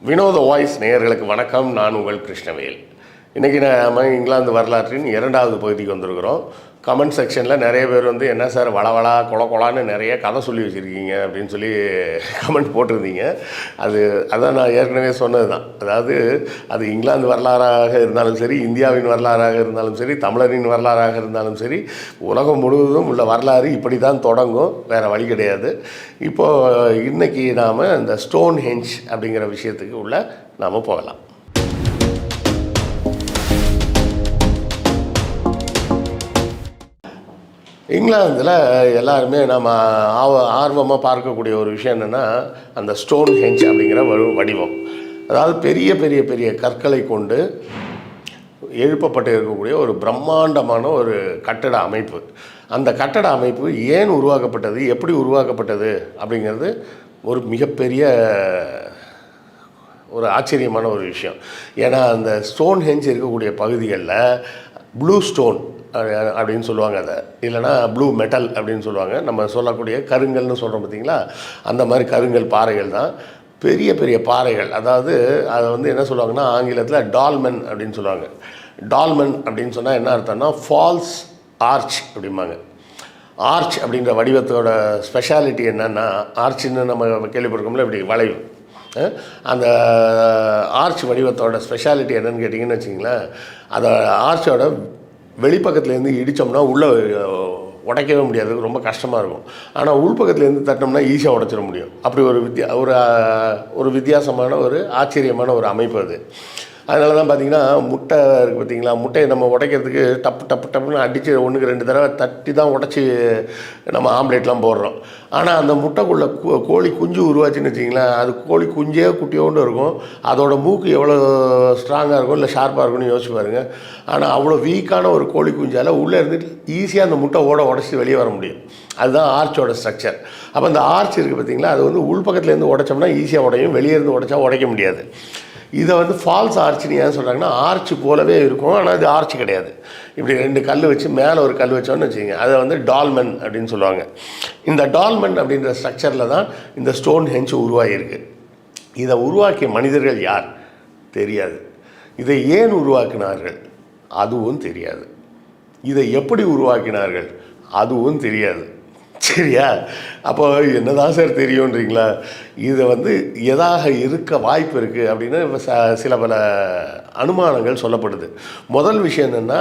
வினோத வாய்ஸ் நேயர்களுக்கு வணக்கம். நான் உங்கள் கிருஷ்ணவேல். இன்றைக்கி நம்ம இங்கிலாந்து வரலாற்றின் 2வது பகுதிக்கு வந்திருக்கிறோம். கமெண்ட் செக்ஷனில் நிறைய பேர் என்ன சார் வளவளா கொலான்னு நிறைய கதை சொல்லி வச்சுருக்கீங்க அப்படின்னு சொல்லி கமெண்ட் போட்டிருந்தீங்க. அதான் நான் ஏற்கனவே சொன்னது தான். அதாவது அது இங்கிலாந்து வரலாறாக இருந்தாலும் சரி, இந்தியாவின் வரலாறாக இருந்தாலும் சரி, தமிழரின் வரலாறாக இருந்தாலும் சரி, உலகம் முழுவதும் உள்ள வரலாறு இப்படி தான் தொடங்கும், வேறு வழி கிடையாது. இப்போது இன்றைக்கி நாம் இந்த ஸ்டோன் ஹெஞ்ச் அப்படிங்கிற விஷயத்துக்கு நாம் போகலாம். இங்கிலாந்தில் எல்லாருமே நம்ம ஆர்வமாக பார்க்கக்கூடிய ஒரு விஷயம் என்னென்னா, அந்த ஸ்டோன் ஹெஞ்ச் அப்படிங்கிற ஒரு வடிவம். அதாவது பெரிய பெரிய பெரிய கற்களை கொண்டு எழுப்பப்பட்டு இருக்கக்கூடிய ஒரு பிரம்மாண்டமான ஒரு கட்டட அமைப்பு. அந்த கட்டட அமைப்பு ஏன் உருவாக்கப்பட்டது, எப்படி உருவாக்கப்பட்டது அப்படிங்கிறது ஒரு மிகப்பெரிய ஒரு ஆச்சரியமான ஒரு விஷயம். ஏன்னா அந்த ஸ்டோன் ஹெஞ்ச் இருக்கக்கூடிய பகுதிகளில் ப்ளூ ஸ்டோன் அப்படின்னு சொல்லுவாங்க, அதை இல்லைனா ப்ளூ மெட்டல் அப்படின்னு சொல்லுவாங்க. நம்ம சொல்லக்கூடிய கருங்கல்னு சொல்கிறோம் பார்த்திங்களா, அந்த மாதிரி கருங்கல் பாறைகள் தான், பெரிய பெரிய பாறைகள். அதாவது அதை என்ன சொல்லுவாங்கன்னா ஆங்கிலத்தில் டால்மென் அப்படின்னு சொல்லுவாங்க. டால்மென் அப்படின்னு சொன்னால் என்ன அர்த்தம்னா ஃபால்ஸ் ஆர்ச் அப்படிம்பாங்க. ஆர்ச் அப்படின்ற வடிவத்தோட ஸ்பெஷாலிட்டி என்னென்னா, ஆர்ச்சுன்னு நம்ம கேள்விப்பட்டிருக்கோம்ல, இப்படி வளைவு. அந்த ஆர்ச் வடிவத்தோட ஸ்பெஷாலிட்டி என்னென்னு கேட்டிங்கன்னு வச்சிங்களேன், அதை ஆர்ச்சோட வெளிப்பக்கத்துலேருந்து இடித்தோம்னா உள்ளே உடைக்கவே முடியாது, ரொம்ப கஷ்டமாக இருக்கும். ஆனால் உள்பக்கத்துலேருந்து தட்டினோம்னா ஈஸியாக உடைச்சிட முடியும். அப்படி ஒரு வித்தியாசமான ஒரு ஆச்சரியமான ஒரு அமைப்பு அது. அதனால தான் பார்த்திங்கன்னா முட்டை இருக்குது பார்த்திங்களா, முட்டையை நம்ம உடைக்கிறதுக்கு டப்புன்னு அடித்து 1க்கு 2 தடவை தட்டி தான் உடச்சி நம்ம ஆம்லேட்லாம் போடுறோம். ஆனால் அந்த முட்டைக்குள்ளே கோழி குஞ்சு உருவாச்சுன்னு வச்சிங்களேன், அது கோழி குஞ்சே குட்டியோண்டு இருக்கும். அதோட மூக்கு எவ்வளோ ஸ்ட்ராங்காக இருக்கும், இல்லை ஷார்ப்பாக இருக்கும்னு யோசிச்சு பாருங்கள். ஆனால் அவ்வளோ வீக்கான ஒரு கோழி குஞ்சால் உள்ளே இருந்துட்டு ஈஸியாக அந்த முட்டை உடச்சி வெளியே வர முடியும். அதுதான் ஆர்ச்சோட ஸ்ட்ரக்சர். அப்போ அந்த ஆர்ச் இருக்குது பார்த்திங்களா, அது உள்பக்கத்துலேருந்து உடைச்சோம்னா ஈஸியாக உடையும், வெளியே இருந்து உடைச்சா உடைக்க முடியாது. இதை ஃபால்ஸ் ஆர்ச்சுன்னு ஏன் சொல்கிறாங்கன்னா, ஆர்ச்சு போலவே இருக்கும், ஆனால் அது ஆர்ச்சு கிடையாது. இப்படி 2 கல் வச்சு மேலே ஒரு கல் வச்சோன்னு வச்சுக்கோங்க, அதை டால்மென் அப்படின்னு சொல்லுவாங்க. இந்த டால்மென் அப்படின்ற ஸ்ட்ரக்சரில் தான் இந்த ஸ்டோன் ஹெஞ்ச் உருவாகியிருக்கு. இதை உருவாக்கிய மனிதர்கள் யார் தெரியாது. இதை ஏன் உருவாக்கினார்கள் அதுவும் தெரியாது. இதை எப்படி உருவாக்கினார்கள் அதுவும் தெரியாது. சரியா? அப்போ என்னதான் சார் தெரியுன்றீங்களா? இதை எதாக இருக்க வாய்ப்பு இருக்குது அப்படின்னு சில பல அனுமானங்கள் சொல்லப்படுது. முதல் விஷயம் என்னென்னா,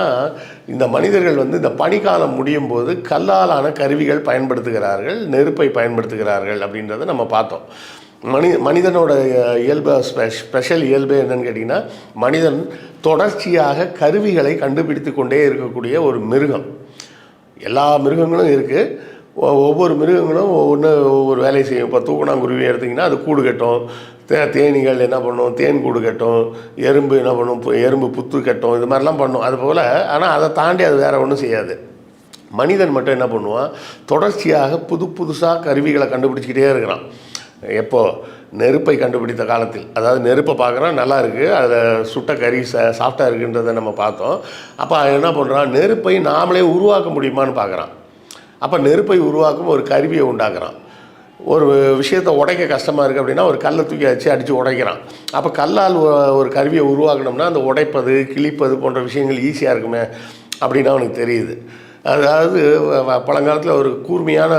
இந்த மனிதர்கள் இந்த பனிக்காலம் முடியும் போது கல்லாலான கருவிகள் பயன்படுத்துகிறார்கள், நெருப்பை பயன்படுத்துகிறார்கள் அப்படின்றத நம்ம பார்த்தோம். மனிதனோட இயல்பு ஸ்பெஷல் இயல்பு என்னன்னு கேட்டிங்கன்னா, மனிதன் தொடர்ச்சியாக கருவிகளை கண்டுபிடித்து கொண்டே இருக்கக்கூடிய ஒரு மிருகம். எல்லா மிருகங்களும் இருக்குது, ஒவ்வொரு மிருகங்களும் ஒவ்வொரு வேலையை செய்யும். இப்போ தூக்கணாங்குருவி எடுத்திங்கன்னா அது கூடு கட்டும், தேனீகள் என்ன பண்ணும், தேன் கூடு கட்டும், எறும்பு என்ன பண்ணும், எறும்பு புத்து கட்டும், இது மாதிரிலாம் பண்ணும். அது போல், ஆனால் அதை தாண்டி அது வேறு ஒன்றும் செய்யாது. மனிதன் மட்டும் என்ன பண்ணுவான், தொடர்ச்சியாக புதுசாக கருவிகளை கண்டுபிடிச்சிக்கிட்டே இருக்கிறான். எப்போது நெருப்பை கண்டுபிடித்த காலத்தில், அதாவது நெருப்பை பார்க்குறான், நல்லா இருக்குது, அதில் சுட்ட கறி சாஃப்டாக இருக்குன்றதை நம்ம பார்த்தோம். அப்போ என்ன பண்ணுறான், நெருப்பை நாமளே உருவாக்க முடியுமான்னு பார்க்குறான். அப்போ நெருப்பை உருவாக்கும் ஒரு கருவியை உண்டாக்குறான். ஒரு விஷயத்தை உடைக்க கஷ்டமாக இருக்குது அப்படின்னா ஒரு கல்லை தூக்கி அடித்து உடைக்கிறான். அப்போ கல்லால் ஒரு கருவியை உருவாக்கணும்னா அந்த உடைப்பது கிழிப்பது போன்ற விஷயங்கள் ஈஸியாக இருக்குமே அப்படின்னு அவனுக்கு தெரியுது. அதாவது பழங்காலத்தில் ஒரு கூர்மையான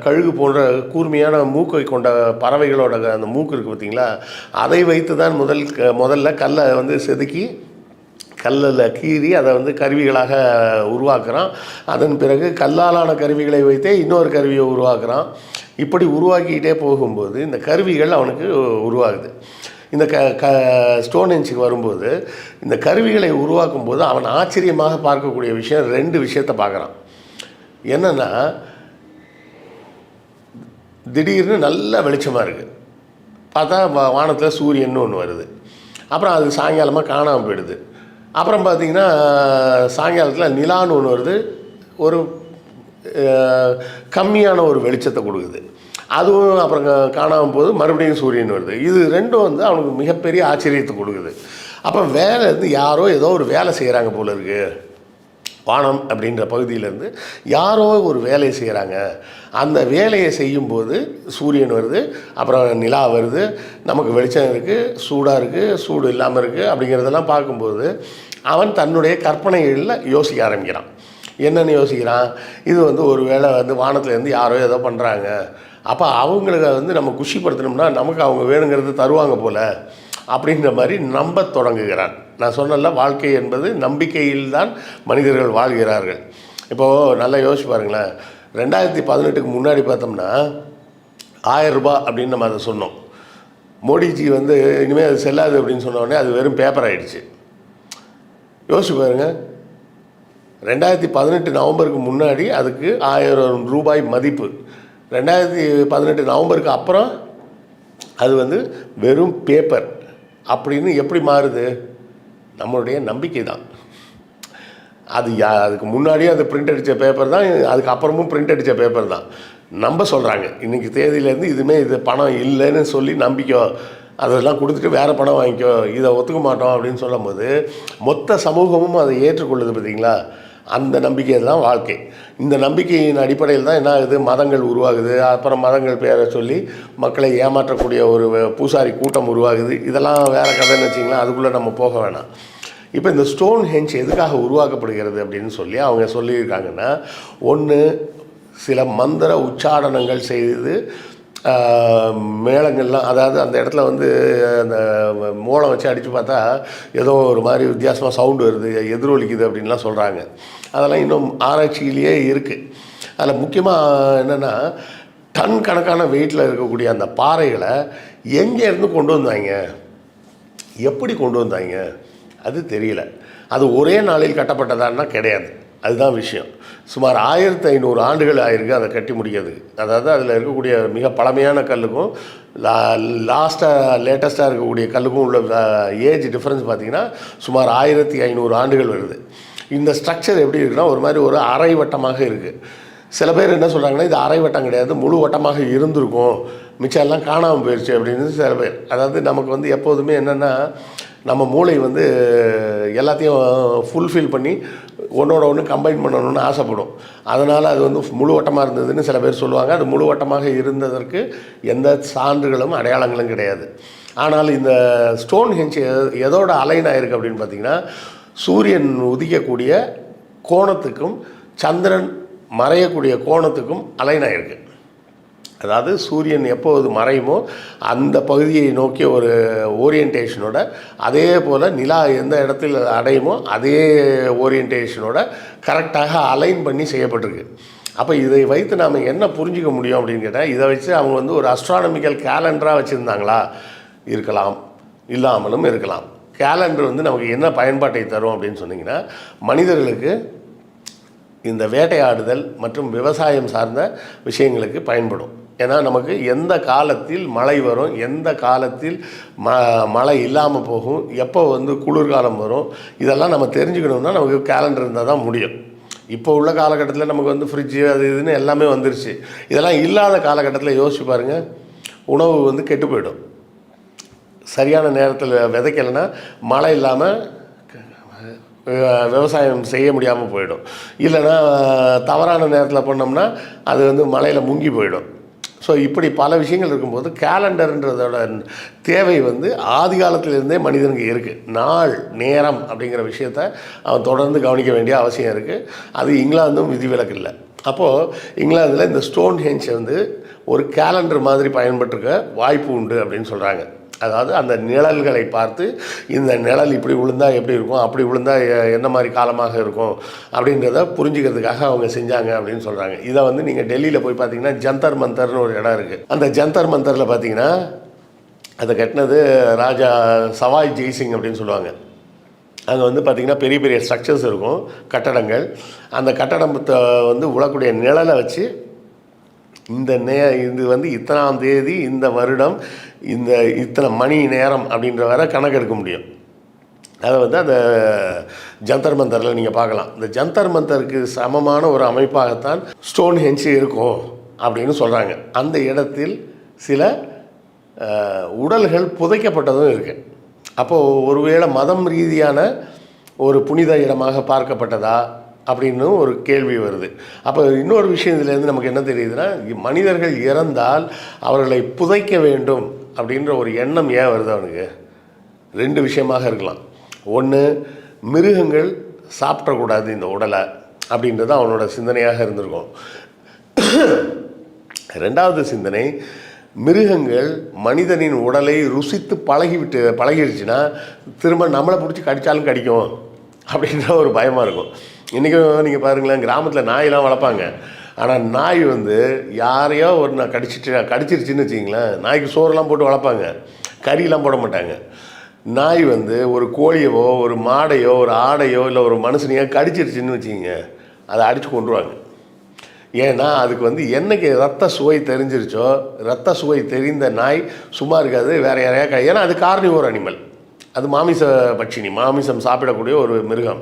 கழுகு போன்ற கூர்மையான மூக்கை கொண்ட பறவைகளோட அந்த மூக்கு இருக்குது பார்த்திங்களா, அதை வைத்து தான் முதல்ல கல்லை செதுக்கி கல்லில் கீறி அதை கருவிகளாக உருவாக்குறான். அதன் பிறகு கல்லாலான கருவிகளை வைத்தே இன்னொரு கருவியை உருவாக்குறான். இப்படி உருவாக்கிக்கிட்டே போகும்போது இந்த கருவிகள் அவனுக்கு உருவாகுது. இந்த ஸ்டோன் ஹெஞ்சுக்கு வரும்போது இந்த கருவிகளை உருவாக்கும் போது அவன் ஆச்சரியமாக பார்க்கக்கூடிய விஷயம் 2 விஷயத்தை பார்க்குறான். என்னென்னா, திடீர்னு நல்ல வெளிச்சமாக இருக்குது, பார்த்தா வானத்தில் சூரியன்னு ஒன்று வருது. அப்புறம் அது சாயங்காலமாக காணாமல் போயிடுது. அப்புறம் பார்த்திங்கன்னா சாயங்காலத்தில் நிலான்னு ஒன்று வருது, ஒரு கம்மியான ஒரு வெளிச்சத்தை கொடுக்குது. அதுவும் அப்புறம் காணாமல் போது மறுபடியும் சூரியன் வருது. இது 2ம் அவனுக்கு மிகப்பெரிய ஆச்சரியத்தை கொடுக்குது. அப்போ வேலை யாரோ ஏதோ ஒரு வேலை செய்கிறாங்க போல இருக்குது வானம் அப்படின்ற பகுதியிலேருந்து யாரோ ஒரு வேலையை செய்கிறாங்க. அந்த வேலையை செய்யும்போது சூரியன் வருது, அப்புறம் நிலா வருது, நமக்கு வெளிச்சம் இருக்குது, சூடாக இருக்குது, சூடு இல்லாமல் இருக்குது அப்படிங்கிறதெல்லாம் பார்க்கும்போது அவன் தன்னுடைய கற்பனைகளில் யோசிக்க ஆரம்பிக்கிறான். என்னென்னு யோசிக்கிறான், இது வந்து ஒரு வேளை வந்து வானத்துலேருந்து யாரோ ஏதோ பண்ணுறாங்க, அப்போ அவங்களுக்கு நம்ம குஷிப்படுத்தணும்னா நமக்கு அவங்க வேணுங்கிறது தருவாங்க போல் அப்படின்ற மாதிரி நம்ப தொடங்குகிறான். நான் சொன்னல, வாழ்க்கை என்பது நம்பிக்கையில்தான் மனிதர்கள் வாழ்கிறார்கள். இப்போது நல்லா யோசிச்சு பாருங்களேன், 2018க்கு முன்னாடி பார்த்தோம்னா 1000 ரூபாய் அப்படின்னு நம்ம அதை சொன்னோம். மோடிஜி வந்து இனிமேல் அது செல்லாது அப்படின்னு சொன்னோடனே அது வெறும் பேப்பர் ஆகிடுச்சு. யோசிச்சு பாருங்கள், 2018 நவம்பருக்கு முன்னாடி அதுக்கு 1000 ரூபாய் மதிப்பு. 2018 நவம்பருக்கு அப்புறம் அது வந்து வெறும் பேப்பர் அப்படின்னு எப்படி மாறுது? நம்மளுடைய நம்பிக்கை தான். அதுக்கு முன்னாடியே அது பிரிண்ட் அடித்த பேப்பர் தான், அதுக்கப்புறமும் பிரிண்ட் அடித்த பேப்பர் தான். நம்ப சொல்கிறாங்க, இன்றைக்கி தேதியிலேருந்து இது பணம் இல்லைன்னு சொல்லி நம்பிக்கோ, அதெல்லாம் கொடுத்துட்டு வேறு பணம் வாங்கிக்கோ, இதை ஒத்துக்க மாட்டோம் அப்படின்னு சொல்லும் போது மொத்த சமூகமும் அதை ஏற்றுக்கொள்ளுது. பார்த்தீங்களா? அந்த நம்பிக்கை தான் வாழ்க்கை. இந்த நம்பிக்கையின் அடிப்படையில் தான் என்ன ஆகுது, மதங்கள் உருவாகுது. அப்புறம் மதங்கள் பேரை சொல்லி மக்களை ஏமாற்றக்கூடிய ஒரு பூசாரி கூட்டம் உருவாகுது. இதெல்லாம் வேறு கதைன்னு வச்சிங்களேன், அதுக்குள்ளே நம்ம போக வேணாம். இப்போ இந்த ஸ்டோன் ஹெஞ்ச் எதுக்காக உருவாக்கப்படுகிறது அப்படின்னு சொல்லி அவங்க சொல்லியிருக்காங்கன்னா, ஒன்று சில மந்திர உச்சாரணங்கள் செய்து மேளங்கள்லாம், அதாவது அந்த இடத்துல வந்து அந்த மோளம் வச்சு அடித்து பார்த்தா ஏதோ ஒரு மாதிரி வித்தியாசமாக சவுண்டு வருது, எதிரொலிக்குது அப்படின்லாம் சொல்கிறாங்க. அதெல்லாம் இன்னும் ஆராய்ச்சியிலேயே இருக்குது. அதில் முக்கியமாக என்னென்னா, டன் கணக்கான வெயிட்டில் இருக்கக்கூடிய அந்த பாறைகளை எங்கேருந்து கொண்டு வந்தாங்க, எப்படி கொண்டு வந்தாங்க அது தெரியல. அது ஒரே நாளில் கட்டப்பட்டதான்னா கிடையாது. அதுதான் விஷயம். சுமார் 1500 ஆண்டுகள் ஆகிருக்கு அதை கட்டி முடிக்கிறதுக்கு. அதாவது அதில் இருக்கக்கூடிய மிக பழமையான கல்லுக்கும் லேட்டஸ்ட்டாக இருக்கக்கூடிய கல்லுக்கும் உள்ள ஏஜ் டிஃப்ரென்ஸ் பார்த்திங்கன்னா சுமார் 1500 ஆண்டுகள் வருது. இந்த ஸ்ட்ரக்சர் எப்படி இருக்குன்னா, ஒரு மாதிரி ஒரு அரை வட்டமாக இருக்குது. சில பேர் என்ன சொல்கிறாங்கன்னா, இது அரை வட்டம் கிடையாது, முழு வட்டமாக இருந்திருக்கும், மிச்சம் எல்லாம் காணாமல் போயிடுச்சு அப்படின்னு சில பேர். அதாவது நமக்கு வந்து எப்போதுமே என்னென்னா, நம்ம மூளை வந்து எல்லாத்தையும் ஃபுல்ஃபில் பண்ணி ஒன்றோட ஒன்று கம்பைன் பண்ணணும்னு ஆசைப்படும். அதனால் அது வந்து முழு வட்டமாக இருந்ததுன்னு சில பேர் சொல்லுவாங்க. அது முழு வட்டமாக இருந்ததற்கு எந்த சான்றுகளும் அடையாளங்களும் கிடையாது. ஆனால் இந்த ஸ்டோன் ஹெஞ்ச் எதோட அலைன் ஆகிருக்கு அப்படின்னு பார்த்திங்கன்னா, சூரியன் உதிக்கக்கூடிய கோணத்துக்கும் சந்திரன் மறையக்கூடிய கோணத்துக்கும் அலைன் ஆகிருக்கு. அதாவது சூரியன் எப்போது மறையுமோ அந்த பகுதியை நோக்கிய ஒரு ஓரியன்டேஷனோட, அதே போல் நிலா எந்த இடத்தில் அடையுமோ அதே ஓரியன்டேஷனோட கரெக்டாக அலைன் பண்ணி செய்யப்பட்டிருக்கு. அப்போ இதை வைத்து நாம் என்ன புரிஞ்சிக்க முடியும் அப்படின்னு கேட்டால், இதை வச்சு அவங்க வந்து ஒரு அஸ்ட்ரானமிக்கல் கேலண்டராக வச்சுருந்தாங்களா? இருக்கலாம், இல்லாமலும் இருக்கலாம். கேலண்டர் வந்து நமக்கு என்ன பயன்பாட்டை தரும் அப்படின்னு சொன்னிங்கன்னா, மனிதர்களுக்கு இந்த வேட்டையாடுதல் மற்றும் விவசாயம் சார்ந்த விஷயங்களுக்கு பயன்படும். ஏன்னா நமக்கு எந்த காலத்தில் மழை வரும், எந்த காலத்தில் மழை இல்லாமல் போகும், எப்போ வந்து குளிர்காலம் வரும், இதெல்லாம் நம்ம தெரிஞ்சுக்கணும்னா நமக்கு கேலண்டர் இருந்தால் தான் முடியும். இப்போ உள்ள காலகட்டத்தில் நமக்கு வந்து ஃப்ரிட்ஜு அது இதுன்னு எல்லாமே வந்துருச்சு. இதெல்லாம் இல்லாத காலகட்டத்தில் யோசிச்சு பாருங்கள், உணவு வந்து கெட்டு போயிடும். சரியான நேரத்தில் விதைக்கலைன்னா மழை இல்லாமல் விவசாயம் செய்ய முடியாமல் போயிடும். இல்லைன்னா தவறான நேரத்தில் பண்ணோம்னா அது வந்து மழையில் முங்கி போயிடும். ஸோ இப்படி பல விஷயங்கள் இருக்கும்போது கேலண்டர்ன்றதோட தேவை வந்து ஆதி காலத்திலிருந்தே மனிதனுக்கு இருக்குது. நாள் நேரம் அப்படிங்கிற விஷயத்த அவன் தொடர்ந்து கவனிக்க வேண்டிய அவசியம் இருக்குது. அது இங்கிலாந்தும் விதிவிலக்கு இல்லை. அப்போது இங்கிலாந்தில் இந்த ஸ்டோன் ஹெஞ்சை வந்து ஒரு கேலண்டர் மாதிரி பயன்பட்டுருக்க வாய்ப்பு உண்டு அப்படின்னு சொல்கிறாங்க. அதாவது அந்த நிழல்களை பார்த்து, இந்த நிழல் இப்படி விழுந்தால் எப்படி இருக்கும், அப்படி விழுந்தால் என்ன மாதிரி காலமாக இருக்கும் அப்படின்றத புரிஞ்சுக்கிறதுக்காக அவங்க செஞ்சாங்க அப்படின்னு சொல்கிறாங்க. இதை வந்து நீங்கள் டெல்லியில் போய் பார்த்தீங்கன்னா ஜந்தர் மந்தர்னு ஒரு இடம் இருக்குது. அந்த ஜந்தர் மந்தரில் பார்த்தீங்கன்னா அதை கட்டினது ராஜா சவாய் ஜெய்சிங் அப்படின்னு சொல்லுவாங்க. அங்கே வந்து பார்த்திங்கன்னா பெரிய பெரிய ஸ்ட்ரக்சர்ஸ் இருக்கும், கட்டடங்கள். அந்த கட்டடத்தை வந்து உழக்கூடிய நிழலை வச்சு இது வந்து இத்தனாம் தேதி இந்த வருடம் இந்த இத்தனை மணி நேரம் அப்படின்ற வரை கணக்கு எடுக்க முடியும். அதை வந்து அந்த ஜந்தர் மந்தரில் நீங்கள் பார்க்கலாம். இந்த ஜந்தர் மந்தருக்கு சமமான ஒரு அமைப்பாகத்தான் ஸ்டோன் ஹெஞ்ச் இருக்கும் அப்படின்னு சொல்கிறாங்க. அந்த இடத்தில் சில உடல்கள் புதைக்கப்பட்டதும் இருக்குது. அப்போது ஒருவேளை மதம் ரீதியான ஒரு புனித இடமாக பார்க்கப்பட்டதா, அப்படின்னு ஒரு கேள்வி வருது. அப்போ இன்னொரு விஷயம் இதுலேருந்து நமக்கு என்ன தெரியுதுன்னா, மனிதர்கள் இறந்தால் அவர்களை புதைக்க வேண்டும் அப்படின்ற ஒரு எண்ணம் ஏன் வருது அவனுக்கு? 2 விஷயமாக இருக்கலாம். ஒன்று, மிருகங்கள் சாப்பிடக்கூடாது இந்த உடலை அப்படின்றது அவனோட சிந்தனையாக இருந்திருக்கும். 2வது சிந்தனை, மிருகங்கள் மனிதனின் உடலை ருசித்து பழகிடுச்சுன்னா திரும்ப நம்மளை பிடிச்சி கடித்தாலும் கடிக்கும் அப்படின்ற ஒரு பயமாக இருக்கும். இன்றைக்கும் நீங்கள் பாருங்களேன், கிராமத்தில் நாயெல்லாம் வளர்ப்பாங்க. ஆனால் நாய் யாரையோ ஒரு கடிச்சிருச்சுன்னு வச்சிங்களேன், நாய்க்கு சோறுலாம் போட்டு வளர்ப்பாங்க, கறியெல்லாம் போட மாட்டாங்க. நாய் ஒரு கோழியவோ ஒரு மாடையோ ஒரு ஆடையோ இல்லை ஒரு மனுஷனையோ கடிச்சிருச்சுன்னு வச்சிங்க, அதை அடித்து கொண்டுருவாங்க. ஏன்னா அதுக்கு என்னைக்கு ரத்த சுவை தெரிஞ்சிருச்சோ, ரத்த சுவை தெரிந்த நாய் சும்மா இருக்காது, வேறு யாரையா ஏன்னா அது கார்னிவோர் அனிமல், அது மாமிச பட்சினி, மாமிசம் சாப்பிடக்கூடிய ஒரு மிருகம்.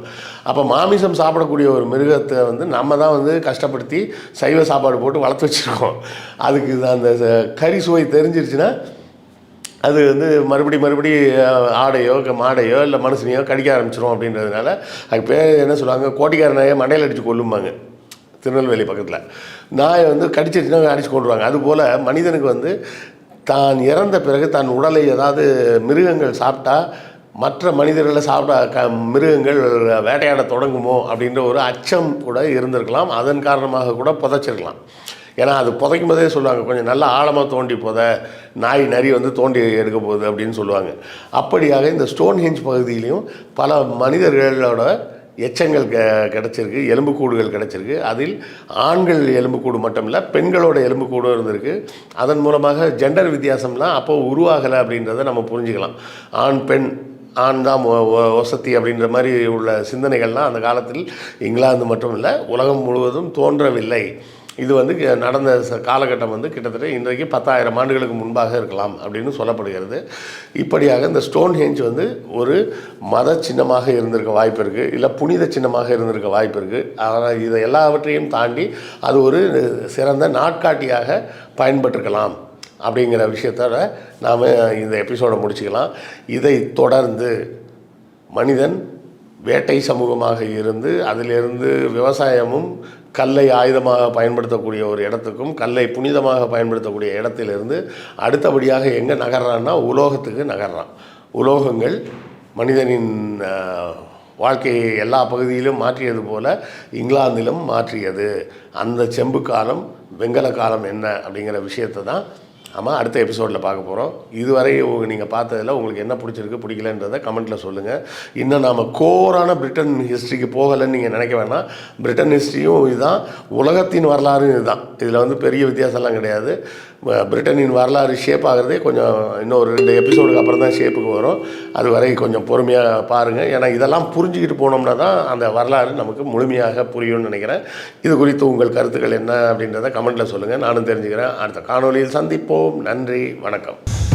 அப்போ மாமிசம் சாப்பிடக்கூடிய ஒரு மிருகத்தை நம்ம தான் கஷ்டப்படுத்தி சைவ சாப்பாடு போட்டு வளர்த்து வச்சுருக்கோம். அதுக்கு அந்த கறி சுவை தெரிஞ்சிருச்சுன்னா அது மறுபடி ஆடையோ மாடையோ இல்லை மனுஷனையோ கடிக்க ஆரம்பிச்சிடும். அப்படின்றதுனால அதுக்கு பேர் என்ன சொல்லுவாங்க, கோட்டிக்கார நாயை மண்டையில் அடித்து கொல்லும்பாங்க. திருநெல்வேலி பக்கத்தில் நாயை கடிச்சிருச்சுன்னா அடித்து கொண்டுருவாங்க. அதுபோல் மனிதனுக்கு தான் இறந்த பிறகு தன் உடலை ஏதாவது மிருகங்கள் சாப்பிட்டா மற்ற மனிதர்களை மிருகங்கள் வேட்டையாட தொடங்குமோ அப்படின்ற ஒரு அச்சம் கூட இருந்திருக்கலாம். அதன் காரணமாக கூட புதைச்சிருக்கலாம். ஏன்னா அது புதைக்கும் போதே சொல்லுவாங்க, கொஞ்சம் நல்லா ஆழமாக தோண்டி நாய் நரி தோண்டி எடுக்க போகுது அப்படின்னு சொல்லுவாங்க. அப்படியாக இந்த ஸ்டோன்ஹெஞ்ச் பகுதியிலையும் பல மனிதர்களோட எச்சங்கள் கிடச்சிருக்கு, எலும்புக்கூடுகள் கிடச்சிருக்கு. அதில் ஆண்கள் எலும்புக்கூடு மட்டும் இல்லை, பெண்களோட எலும்புக்கூடும் இருந்திருக்கு. அதன் மூலமாக ஜெண்டர் வித்தியாசம்லாம் அப்போது உருவாகலை அப்படின்றத நம்ம புரிஞ்சுக்கலாம். ஆண் பெண், ஆண் தான் வசதி அப்படின்ற மாதிரி உள்ள சிந்தனைகள்லாம் அந்த காலத்தில் இங்கிலாந்து மட்டும் இல்லை உலகம் முழுவதும் தோன்றவில்லை. இது நடந்த காலகட்டம் கிட்டத்தட்ட இன்றைக்கு 10,000 ஆண்டுகளுக்கு முன்பாக இருக்கலாம் அப்படின்னு சொல்லப்படுகிறது. இப்படியாக இந்த ஸ்டோன்ஹெஞ்ச் ஒரு மத சின்னமாக இருந்திருக்க வாய்ப்பு இருக்குது, இல்லை புனித சின்னமாக இருந்திருக்க வாய்ப்பு இருக்குது. ஆனால் இதை எல்லாவற்றையும் தாண்டி அது ஒரு சிறந்த நாட்காட்டியாக பயன்பட்டிருக்கலாம் அப்படிங்கிற விஷயத்தோட நாம் இந்த எபிசோடை முடிச்சுக்கலாம். இதை தொடர்ந்து மனிதன் வேட்டை சமூகமாக இருந்து அதிலிருந்து விவசாயமும் கல்லை ஆயுதமாக பயன்படுத்தக்கூடிய ஒரு இடத்துக்கும் கல்லை புனிதமாக பயன்படுத்தக்கூடிய இடத்திலிருந்து அடுத்தபடியாக எங்கே நகர்றான்னா உலோகத்துக்கு நகர்றான். உலோகங்கள் மனிதனின் வாழ்க்கையை எல்லா பகுதியிலும் மாற்றியது போல் இங்கிலாந்திலும் மாற்றியது. அந்த செம்பு காலம் வெங்கல காலம் என்ன அப்படிங்கிற விஷயத்தை தான் நம்ம அடுத்த எபிசோடில் பார்க்க போகிறோம். இதுவரை நீங்கள் பார்த்ததில் உங்களுக்கு என்ன பிடிச்சிருக்கு பிடிக்கலன்றதை கமெண்ட்டில் சொல்லுங்கள். இன்னும் நாம் கோரான பிரிட்டன் ஹிஸ்ட்ரிக்கு போகலைன்னு நீங்கள் நினைக்க வேணாம். பிரிட்டன் ஹிஸ்ட்ரியும் இதுதான், உலகத்தின் வரலாறும் இதுதான். இதில் பெரிய வித்தியாசம்லாம் கிடையாது. பிரிட்டனின் வரலாறு ஷேப் ஆகிறதே கொஞ்சம் இன்னும் ஒரு 2 எபிசோடுக்கு அப்புறம் தான் ஷேப்புக்கு வரும். அது வரை கொஞ்சம் பொறுமையாக பாருங்கள். ஏன்னா இதெல்லாம் புரிஞ்சுக்கிட்டு போனோம்னா தான் அந்த வரலாறு நமக்கு முழுமையாக புரியும்னு நினைக்கிறேன். இது குறித்து உங்கள் கருத்துக்கள் என்ன அப்படின்றத கமெண்ட்டில் சொல்லுங்கள், நானும் தெரிஞ்சுக்கிறேன். அடுத்த காணொலியில் சந்திப்போம். நன்றி, வணக்கம்.